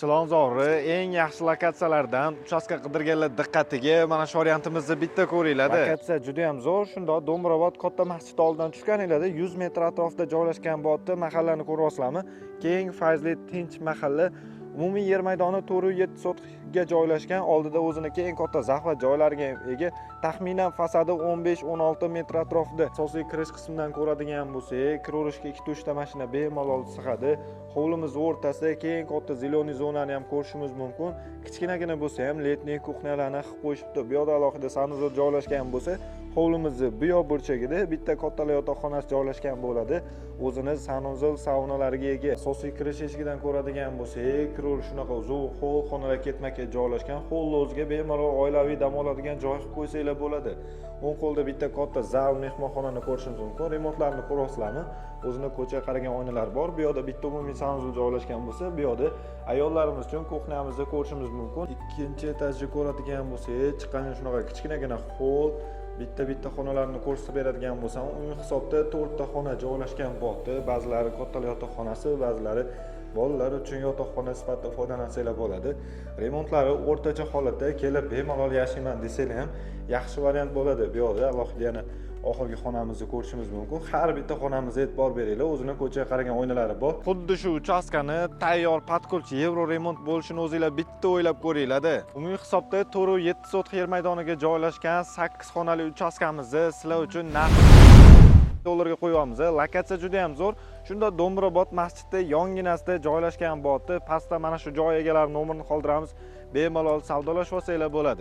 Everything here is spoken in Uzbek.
Chilonzorni eng yaxshi lokatsiyalardan uchastka qidirganlar diqqatiga mana shu variantimizni bitta ko'ringlar. Lokatsiya juda ham zo'r. Shundoq Do'mbrobod katta masjid oldidan tushganinglarda 100 metr atrofida joylashgan bo'libdi. Mahallani ko'ryapsizlarmi? Keng, fayzli, tinch mahalla. Umumiy yer maydoni 407 sotixga joylashgan. Oldida o'ziniki eng katta zaxlat joylariga ega. Taxminan fasadi 15-16 metr atrofida. Asosiy kirish qismidan ko'radigan bo'lsak, kiraverishga 2 ta mashina bemalol sig'adi. Hovlimiz o'rtasida keng katta zeleniy zonani ham ko'rishimiz mumkin. Kichkinagina bo'lsa ham letniy kuxnyalarni qilib qo'yishibdi. Bu yerda alohida sanuzor joylashgan bo'lsa, hovlimizni bu yoq burchagida bitta katta yotoqxonasi joylashgan bo'ladi. O'zini sanuzor saunalariga ega. Asosiy kirish eshigidan ko'radigan bo'lsak, kiraverish shunaqa uzun hol xonalar ketma-ket joylashgan. Hovli o'ziga bemalol oilaviy dam oladigan joy qilib qo'ysanglar bo'ladi. O'ng qo'lda bitta katta zal mehmonxonani ko'rishimiz mumkin. Remontlarni ko'ryapsizlarmi? O'zini ko'chaga qaragan oynalar bor. Bu yerda bitta umumiy sanuzor joylashgan bo'lsa, bu yerda ayollarimiz uchun kuxnyamizni ko'rishimiz mumkin. Ikkinchi etajni ko'radigan bo'lsak, chiqqan shunaqa kichkinagina hol, bitta xonalarni ko'rsatib beradigan bo'lsam, umumiy hisobda 4 ta xona joylashgan bo'libdi. Ba'zilari katta yotoqxonasi, ba'zilari bolalar uchun yotoqxona sifatida foydalansanglar bo'ladi. Remontlari o'rtacha holatda, kelib bemalol yashayman desanglar ham yaxshi variant bo'ladi. Bu yerda alohida yana oxirgi xonamizni ko'rishimiz mumkin. Har bitta xonamizga e'tibor beringlar. O'zini ko'chaga qaragan oynalari bor. Xuddi shu uchastkani tayyor patkulchi Euro remont bo'lishini o'zinglar bitta o'ylab ko'ringlar-da. Umumiy hisobda 407 sotix yer maydoniga joylashgan 8 xonali uchastkamizni sizlar uchun narx dollarga qo'yamiz. Lokatsiya juda ham zo'r. Shunda Do'mbrobod masjidi yonginasida joylashgan bo'libdi. Pastda mana shu joy egalari nomerini qoldiramiz. Bemalol savdolashib olsanglar bo'ladi.